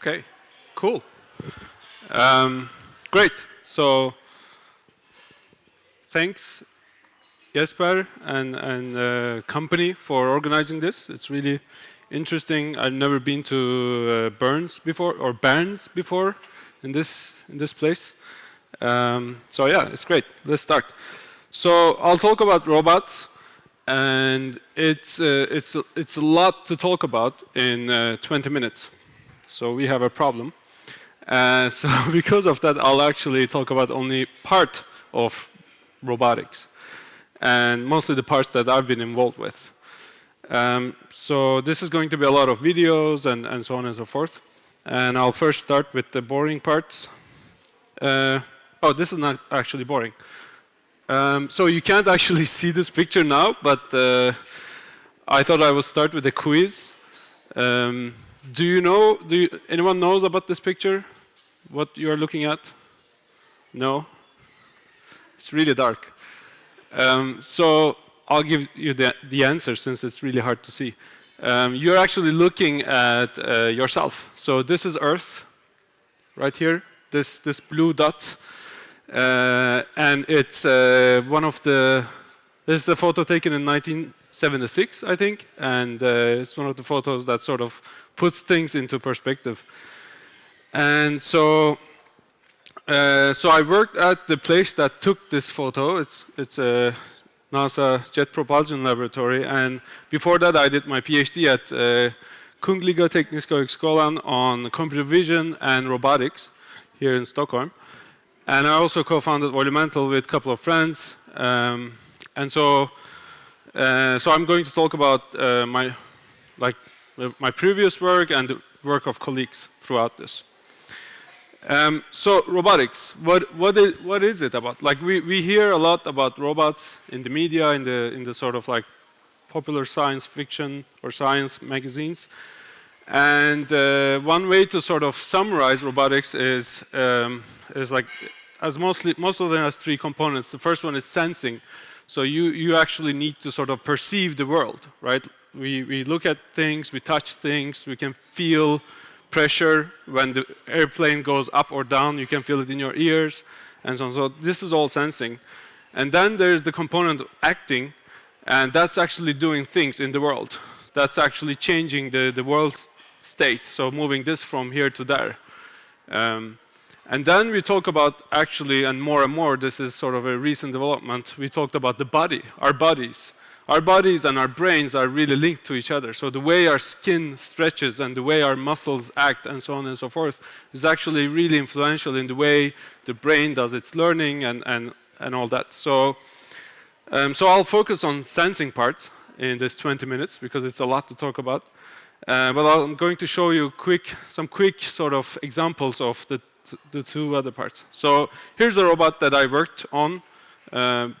Okay, cool. Great. So thanks, Jesper and company for organizing this. It's really interesting. I've never been to Burns before in this place. So yeah, it's great. Let's start. So I'll talk about robots, and it's a lot to talk about in 20 minutes. So we have a problem. So because of that, I'll actually talk about only part of robotics, and mostly the parts that I've been involved with. So this is going to be a lot of videos and so on and so forth. And I'll first start with the boring parts. Oh, this is not actually boring. So you can't actually see this picture now, but I thought I would start with a quiz. Anyone knows about this picture? What you are looking at? No? It's really dark. So I'll give you the answer since it's really hard to see. You're actually looking at yourself. So this is Earth, right here, this blue dot. And it's this is a photo taken in 1976, I think, and it's one of the photos that sort of puts things into perspective. And so I worked at the place that took this photo. It's a NASA Jet Propulsion Laboratory, and before that I did my PhD at Kungliga Tekniska Högskolan on computer vision and robotics here in Stockholm. And I also co-founded Volumental with a couple of friends. And so I'm going to talk about my previous work and the work of colleagues throughout this. So robotics, what is it about? Like we hear a lot about robots in the media, in the sort of like popular science fiction or science magazines. And one way to sort of summarize robotics is like, most of them has three components. The first one is sensing. So you actually need to sort of perceive the world, right? We look at things, we touch things, we can feel pressure when the airplane goes up or down, you can feel it in your ears, and so on. So this is all sensing. And then there's the component of acting, and that's actually doing things in the world. That's actually changing the world state, so moving this from here to there. And then we talk about actually, and more, this is sort of a recent development, we talked about the body, our bodies. Our bodies and our brains are really linked to each other. So the way our skin stretches and the way our muscles act and so on and so forth is actually really influential in the way the brain does its learning and all that. So I'll focus on sensing parts in this 20 minutes because it's a lot to talk about. But I'm going to show you some quick sort of examples of the two other parts. So here's a robot that I worked on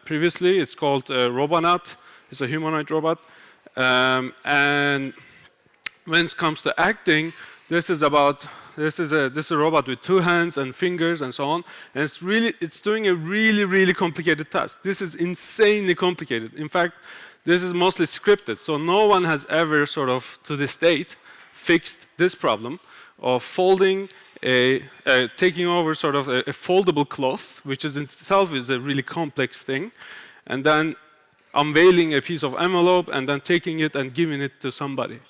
previously. It's called Robonaut. It's a humanoid robot. And when it comes to acting, this is a robot with 2 hands and fingers and so on. And it's doing a really complicated task. This is insanely complicated. In fact, this is mostly scripted. So no one has ever sort of, to this date, fixed this problem of folding taking over sort of a foldable cloth, which is in itself is a really complex thing, and then unveiling a piece of envelope and then taking it and giving it to somebody.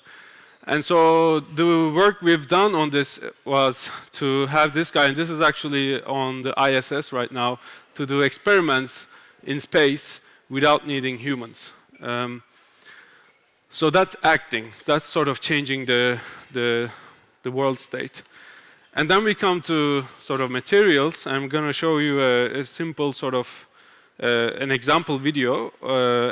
And so the work we've done on this was to have this guy, and this is actually on the ISS right now, to do experiments in space without needing humans. So that's acting. That's sort of changing the world state. And then we come to sort of materials. I'm going to show you a simple sort of an example video,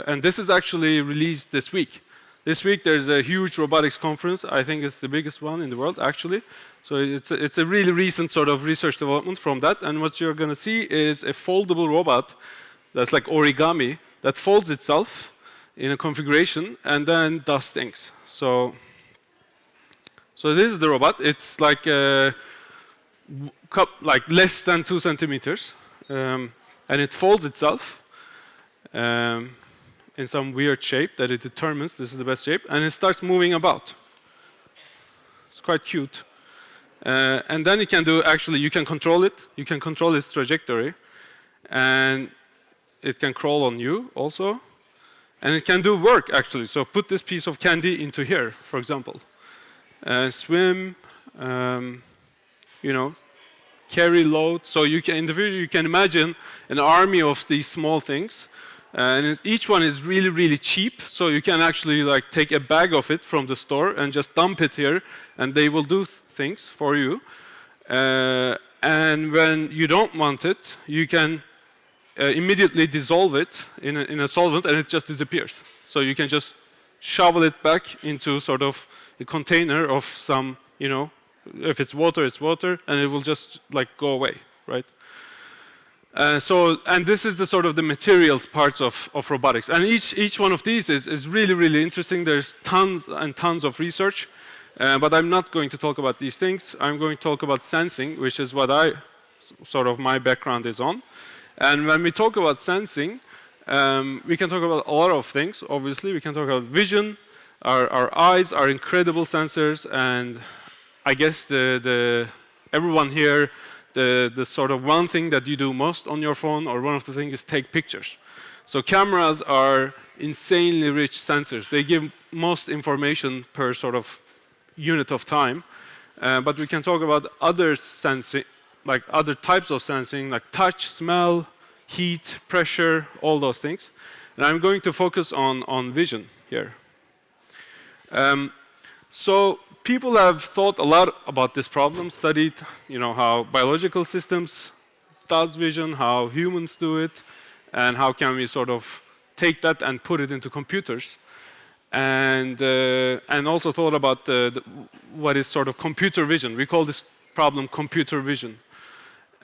and this is actually released this week. This week there's a huge robotics conference. I think it's the biggest one in the world, actually. So it's a really recent sort of research development from that. And what you're going to see is a foldable robot that's like origami that folds itself in a configuration and then does things. So this is the robot. It's like less than 2 centimeters, and it folds itself in some weird shape that it determines this is the best shape, and it starts moving about. It's quite cute. And then you can do, actually, you can control it. You can control its trajectory. And it can crawl on you also. And it can do work, actually. So put this piece of candy into here, for example. Swim, you know, carry load. So you can, in the video, you can imagine an army of these small things. And each one is really, really cheap. So you can actually like take a bag of it from the store and just dump it here, and they will do things for you. And when you don't want it, you can immediately dissolve it in a solvent, and it just disappears. So you can just shovel it back into sort of a container of some, you know, if it's water, and it will just like go away, right? And this is the sort of the materials parts of robotics. And each one of these is really, really interesting. There's tons and tons of research, but I'm not going to talk about these things. I'm going to talk about sensing, which is what my background is on. And when we talk about sensing, we can talk about a lot of things, obviously. We can talk about vision. Our eyes are incredible sensors, and I guess everyone here, the sort of one thing that you do most on your phone, or one of the things, is take pictures. So cameras are insanely rich sensors. They give most information per sort of unit of time. But we can talk about other sensing, like other types of sensing, like touch, smell, heat, pressure, all those things. And I'm going to focus on vision here. So people have thought a lot about this problem, studied, you know, how biological systems does vision, how humans do it, and how can we sort of take that and put it into computers. And also thought about what is sort of computer vision. We call this problem computer vision.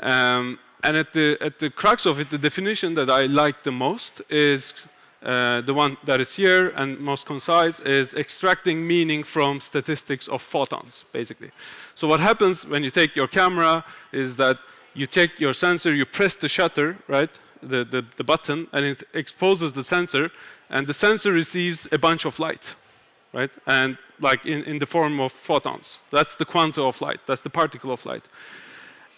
And at the crux of it, the definition that I like the most is the one that is here and most concise, is extracting meaning from statistics of photons, basically. So what happens when you take your camera is that you take your sensor, you press the shutter, right, the button, and it exposes the sensor, and the sensor receives a bunch of light, right, and like in the form of photons. That's the quanta of light, that's the particle of light.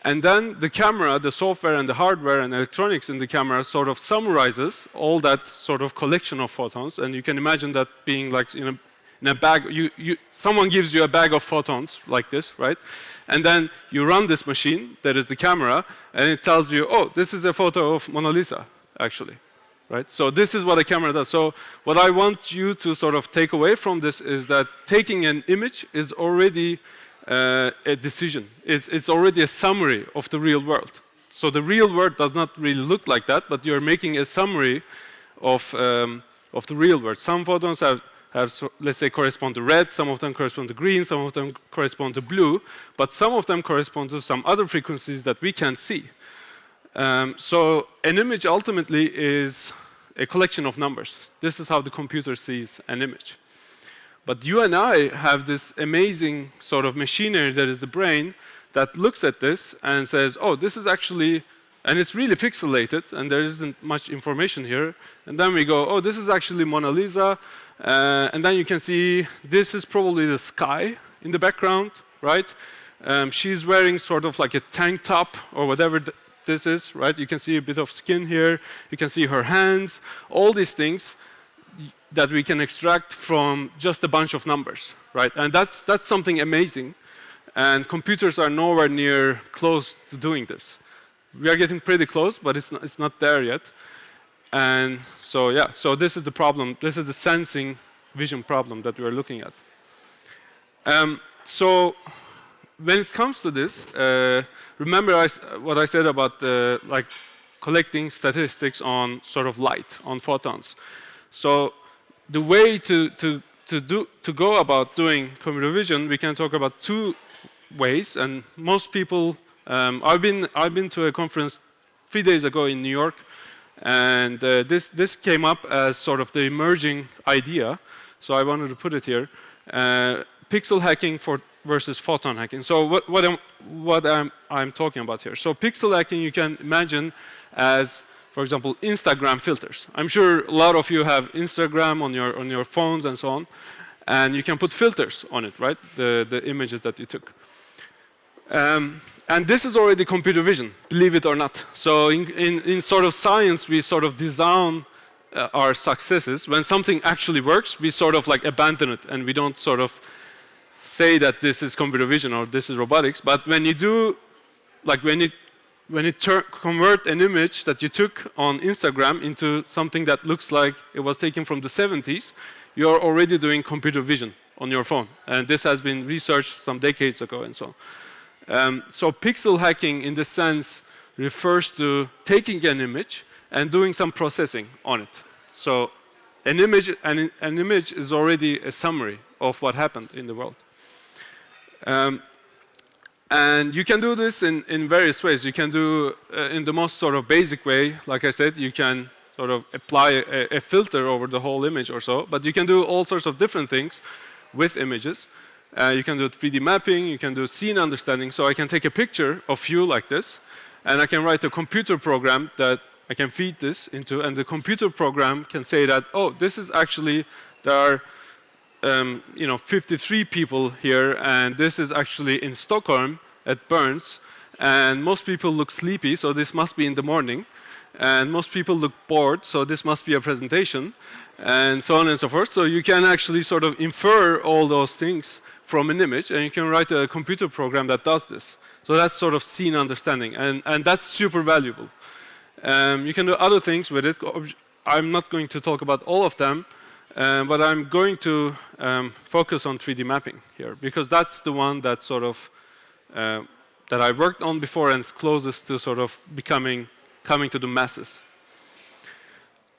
And then the camera, the software and the hardware and electronics in the camera sort of summarizes all that sort of collection of photons. And you can imagine that being like in a bag. Someone gives you a bag of photons like this, right? And then you run this machine, that is the camera, and it tells you, oh, this is a photo of Mona Lisa, actually. Right? So this is what a camera does. So what I want you to sort of take away from this is that taking an image is already a decision. It's already a summary of the real world. So the real world does not really look like that, but you're making a summary of the real world. Some photons have let's say, correspond to red, some of them correspond to green, some of them correspond to blue, but some of them correspond to some other frequencies that we can't see. So an image ultimately is a collection of numbers. This is how the computer sees an image. But you and I have this amazing sort of machinery that is the brain that looks at this and says, oh, this is actually, and it's really pixelated, and there isn't much information here. And then we go, oh, this is actually Mona Lisa. And then you can see this is probably the sky in the background, right? She's wearing sort of like a tank top or whatever this is, right? You can see a bit of skin here. You can see her hands. All these things that we can extract from just a bunch of numbers, right? And that's something amazing. And computers are nowhere near close to doing this. We are getting pretty close, but it's not there yet. And so, yeah, so this is the problem. This is the sensing vision problem that we are looking at. So when it comes to this, remember what I said about like collecting statistics on sort of light, on photons. So the way to go about doing computer vision, we can talk about two ways. And most people, I've been to a conference 3 days ago in New York, and this came up as sort of the emerging idea. So I wanted to put it here: pixel hacking versus photon hacking. So what I'm talking about here. So pixel hacking you can imagine as, for example, Instagram filters. I'm sure a lot of you have Instagram on your phones and so on, and you can put filters on it, right? The images that you took. And this is already computer vision, believe it or not. So in sort of science, we sort of design our successes. When something actually works, we sort of like abandon it, and we don't sort of say that this is computer vision or this is robotics. But when you do, like when you convert an image that you took on Instagram into something that looks like it was taken from the 70s, you're already doing computer vision on your phone. And this has been researched some decades ago and so on. So pixel hacking in this sense refers to taking an image and doing some processing on it. So an image is already a summary of what happened in the world. And you can do this in various ways. You can do in the most sort of basic way, like I said, you can sort of apply a filter over the whole image or so, but you can do all sorts of different things with images. You can do 3D mapping, you can do scene understanding. So I can take a picture of you like this, and I can write a computer program that I can feed this into, and the computer program can say that, oh, this is actually, there are 53 people here, and this is actually in Stockholm at Burns, and most people look sleepy, so this must be in the morning, and most people look bored, so this must be a presentation, and so on and so forth. So you can actually sort of infer all those things from an image, and you can write a computer program that does this. So that's sort of scene understanding, and that's super valuable. You can do other things with it. I'm not going to talk about all of them, but I'm going to focus on 3D mapping here, because that's the one that sort of that I worked on before and is closest to sort of coming to the masses.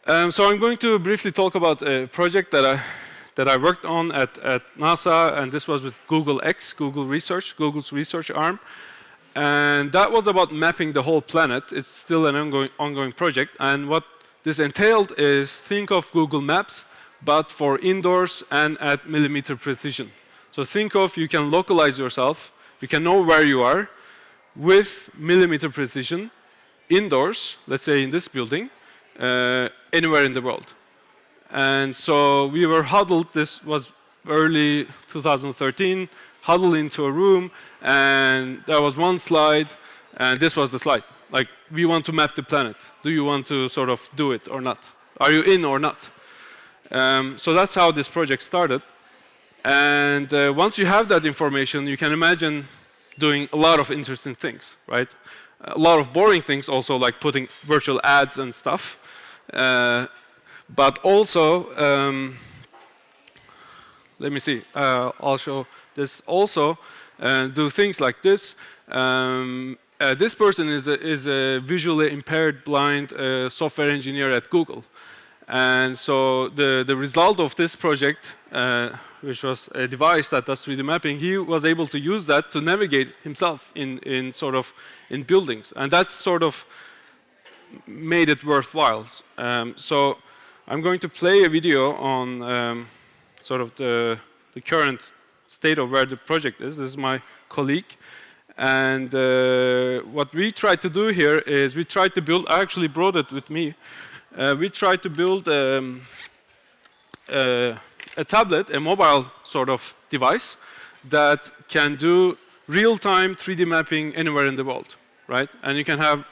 So I'm going to briefly talk about a project that I worked on at NASA, and this was with Google Research, Google's research arm. And that was about mapping the whole planet. It's still an ongoing project. And what this entailed is, think of Google Maps, but for indoors and at millimeter precision. So think of, you can localize yourself, you can know where you are with millimeter precision indoors, let's say in this building, anywhere in the world. And so we were huddled, this was early 2013, huddled into a room, and there was one slide, and this was the slide. Like, we want to map the planet. Do you want to sort of do it or not? Are you in or not? So that's how this project started. And once you have that information, you can imagine doing a lot of interesting things, right? A lot of boring things also, like putting virtual ads and stuff. But also, let me see, I'll show this also. Do things like this. This person is a visually impaired blind software engineer at Google. And so the result of this project, which was a device that does 3D mapping, he was able to use that to navigate himself in buildings. And that's sort of made it worthwhile. So I'm going to play a video on sort of the current state of where the project is. This is my colleague. And what we tried to do here is we tried to build, I actually brought it with me, we tried to build a tablet, a mobile sort of device that can do real-time 3D mapping anywhere in the world, right? And you can have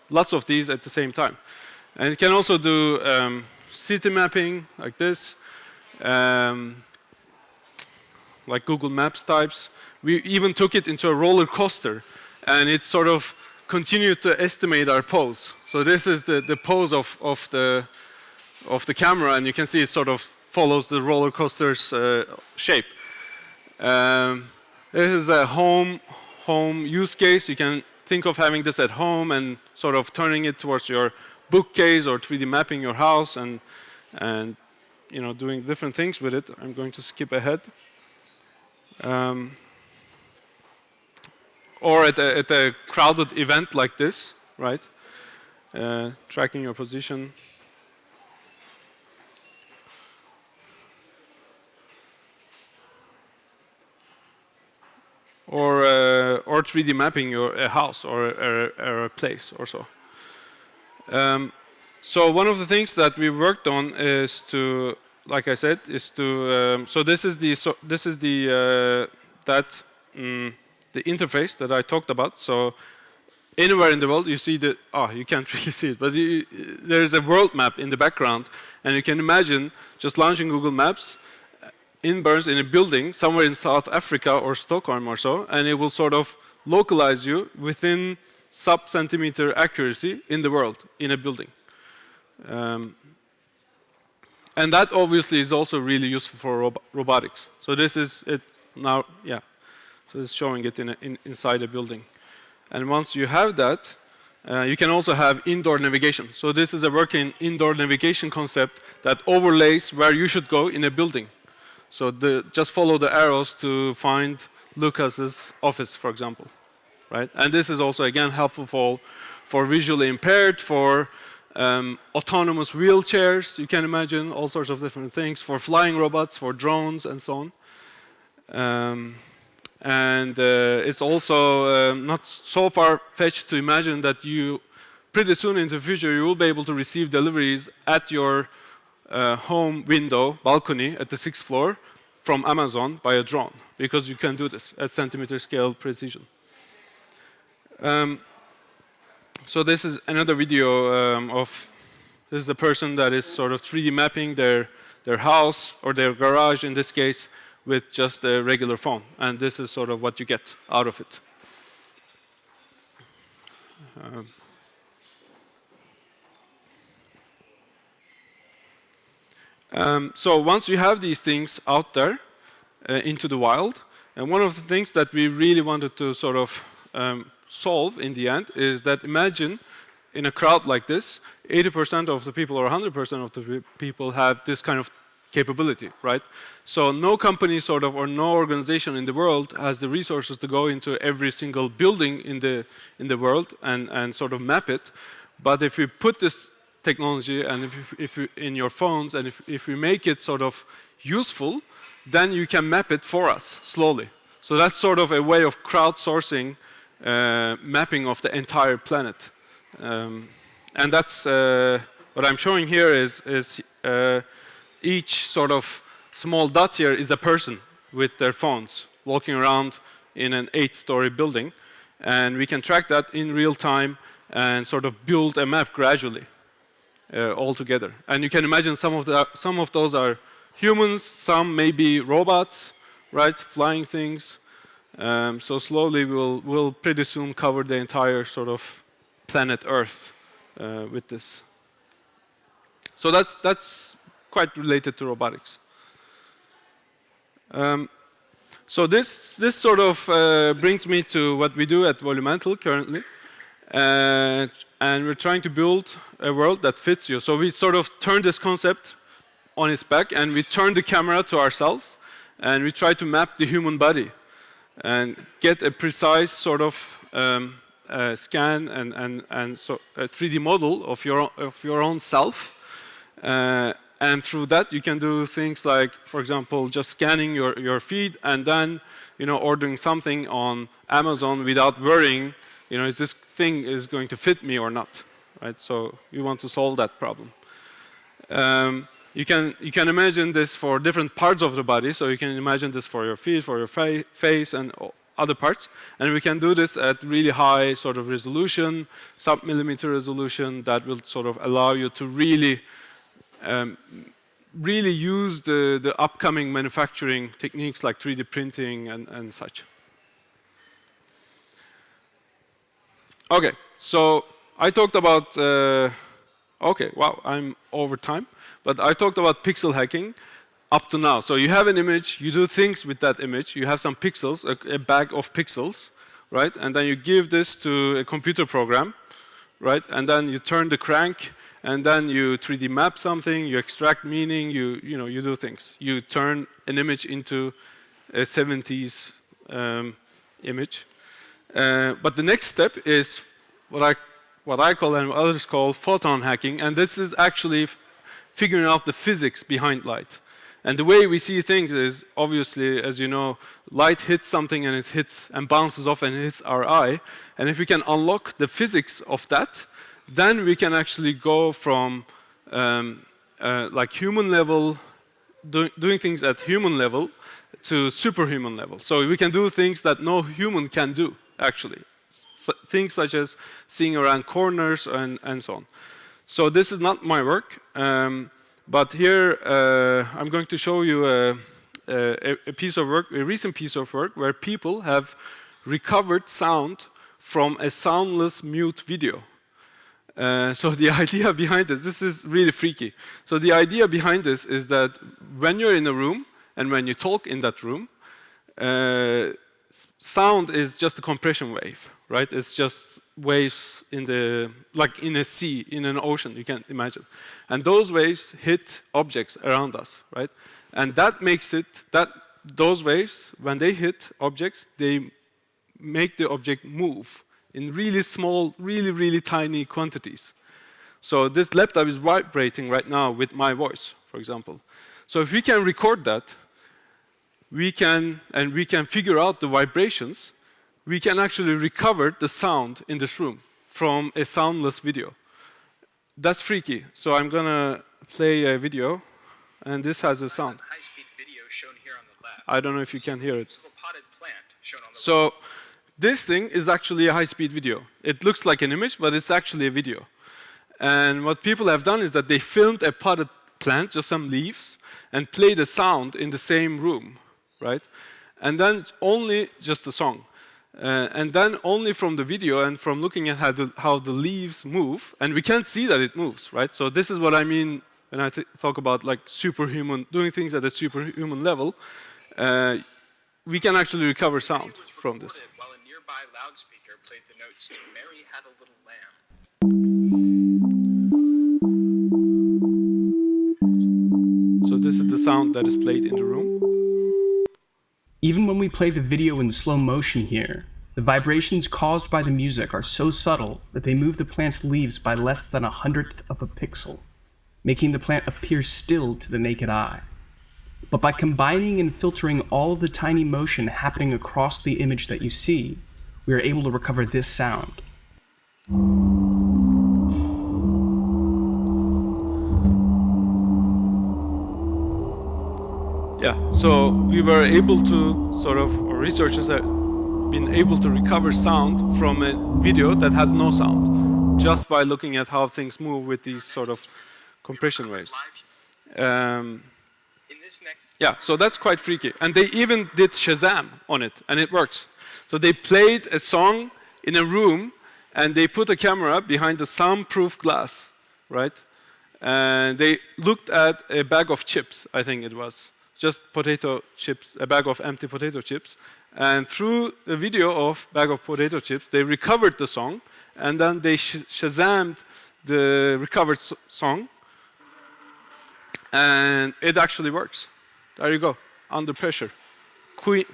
lots of these at the same time. And it can also do city mapping like this, like Google Maps types. We even took it into a roller coaster, and it sort of continued to estimate our pose. So this is the pose of the camera, and you can see it sort of follows the roller coaster's shape. This is a home use case. You can think of having this at home and sort of turning it towards your bookcase or 3D mapping your house and you know, doing different things with it. I'm going to skip ahead. Or at a crowded event like this, right? Tracking your position. Or 3D mapping a house or a place or so. So one of the things that we worked on is to, like I said, is to. So this is the the interface that I talked about. So anywhere in the world, you see the. Oh, you can't really see it, but there's a world map in the background, and you can imagine just launching Google Maps in Burns in a building somewhere in South Africa or Stockholm or so, and it will sort of localize you within sub-centimeter accuracy in the world in a building. And that obviously is also really useful for robotics. So this is it now, yeah. So it's showing it inside a building. And once you have that, you can also have indoor navigation. So this is a working indoor navigation concept that overlays where you should go in a building. So just follow the arrows to find Lucas's office, for example, right? And this is also, again, helpful for visually impaired, for autonomous wheelchairs, you can imagine, all sorts of different things, for flying robots, for drones, and so on. It's also not so far-fetched to imagine that you, pretty soon in the future, you will be able to receive deliveries at your home window, balcony, at the 6th floor from Amazon by a drone, because you can do this at centimeter scale precision. So this is another video this is the person that is sort of 3D mapping their house or their garage in this case with just a regular phone, and this is sort of what you get out of it. So once you have these things out there into the wild, and one of the things that we really wanted to sort of solve in the end is that imagine in a crowd like this, 80% of the people or 100% of the people have this kind of capability, right? So no company sort of or no organization in the world has the resources to go into every single building in the world and sort of map it. But if we put this technology and if you in your phones and if we make it sort of useful, then you can map it for us slowly. So that's sort of a way of crowdsourcing mapping of the entire planet. And that's what I'm showing here is each sort of small dot here is a person with their phones walking around in an 8-story building. And we can track that in real time and sort of build a map gradually all together. And you can imagine some of those are humans, some may be robots, right, flying things. So slowly we'll pretty soon cover the entire sort of planet Earth with this. So that's quite related to robotics. So this sort of brings me to what we do at Volumental currently. And we're trying to build a world that fits you. So we sort of turn this concept on its back and we turn the camera to ourselves and we try to map the human body and get a precise sort of scan and so a 3D model of your own self. And through that, you can do things like, for example, just scanning your feed and then, ordering something on Amazon without worrying, is this thing is going to fit me or not, right? So we want to solve that problem. You can imagine this for different parts of the body. So you can imagine this for your feet, for your face, and other parts. And we can do this at really high sort of resolution, sub-millimeter resolution that will sort of allow you to really use the upcoming manufacturing techniques like 3D printing and such. Okay, so I talked about, okay, wow, I'm over time, but I talked about pixel hacking up to now. So you have an image, you do things with that image, you have some pixels, a bag of pixels, right? And then you give this to a computer program, right? And then you turn the crank, and then you 3D map something, you extract meaning, you do things. You turn an image into a 70s image. But the next step is what I call and others call photon hacking, and this is actually figuring out the physics behind light. And the way we see things is, obviously, as you know, light hits something and it hits and bounces off and it hits our eye. And if we can unlock the physics of that, then we can actually go from like human level, doing things at human level, to superhuman level. So we can do things that no human can do, actually. Things such as seeing around corners and so on. So this is not my work. But here, I'm going to show you a piece of work, a recent piece of work, where people have recovered sound from a soundless mute video. So the idea behind this is really freaky. So the idea behind this is that when you're in a room, and when you talk in that room, sound is just a compression wave, right? It's just waves like in a sea, in an ocean, you can imagine. And those waves hit objects around us, right? And that makes it, those waves, when they hit objects, they make the object move in really small, really tiny quantities. So this laptop is vibrating right now with my voice, for example. So if we can record that, we can figure out the vibrations, we can actually recover the sound in this room from a soundless video. That's freaky. So I'm gonna play a video, and this has a sound. High-speed video shown here on the left. I don't know if you can hear it. Potted plant shown on the So this thing is actually a high-speed video. It looks like an image, but it's actually a video. And what people have done is that they filmed a potted plant, just some leaves, and played a sound in the same room, right? And then only just the song. And then only from the video and from looking at how the leaves move, and we can't see that it moves, right? So this is what I mean when I talk about like superhuman, doing things at a superhuman level. We can actually recover sound from this. while a nearby loudspeaker played the notes to Mary Had a Little Lamb. So this is the sound that is played in the room. Even when we play the video in slow motion here, the vibrations caused by the music are so subtle that they move the plant's leaves by less than 1/100th of a pixel, making the plant appear still to the naked eye. But by combining and filtering all of the tiny motion happening across the image that you see, we are able to recover this sound. Yeah, so we were able to or researchers have been able to recover sound from a video that has no sound, just by looking at how things move with these sort of compression waves. Yeah, so that's quite freaky. And they even did Shazam on it, and it works. So they played a song in a room, and they put a camera behind the soundproof glass, right? And they looked at a bag of chips, I think it was. Just potato chips, a bag of empty potato chips. And through a video of bag of potato chips, they recovered the song, and then they Shazammed the recovered song, and it actually works. There you go, Under Pressure. Queen,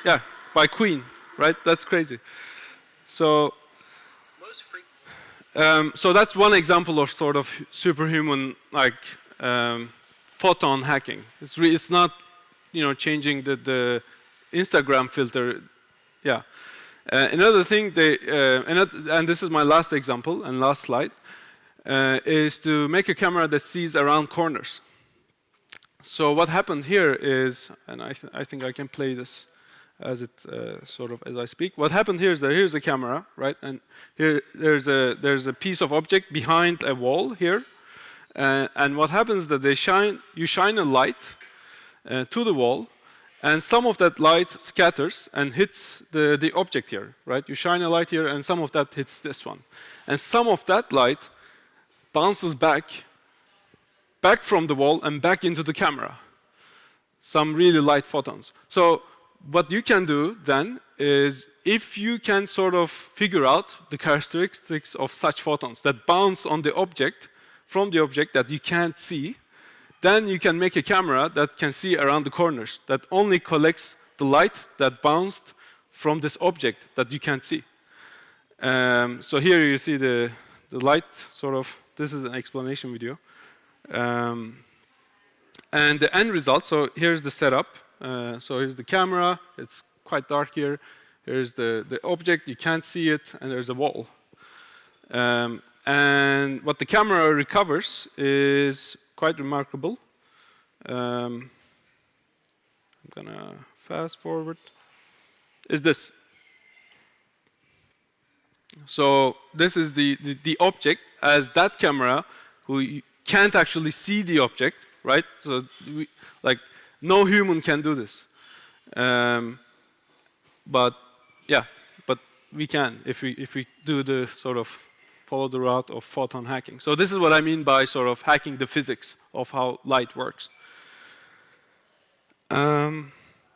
yeah, by Queen, right? That's crazy. So, so that's one example of sort of superhuman, like, photon hacking. It's not, changing the Instagram filter. Yeah. Another thing, and this is my last example and last slide, is to make a camera that sees around corners. So what happened here is, and I think I can play this as it as I speak. What happened here is that here's a camera, right? And here there's a piece of object behind a wall here. And what happens is that you shine a light to the wall, and some of that light scatters and hits the object here, right? You shine a light here, and some of that hits this one. And some of that light bounces back from the wall and back into the camera. Some really light photons. So what you can do then is, if you can sort of figure out the characteristics of such photons that bounce on the object, from the object that you can't see, then you can make a camera that can see around the corners, that only collects the light that bounced from this object that you can't see. So here you see the light, sort of, this is an explanation video. And the end result, so here's the setup. So here's the camera, it's quite dark here. Here's the object, you can't see it, and there's a wall. And what the camera recovers is quite remarkable. I'm gonna fast forward. Is this. So this is the object as that camera, who can't actually see the object, right? So no human can do this. But yeah, but we can if we do the sort of follow the route of photon hacking. So this is what I mean by sort of hacking the physics of how light works.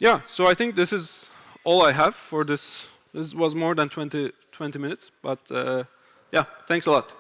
Yeah, so I think this is all I have for this. This was more than 20 minutes, but yeah, thanks a lot.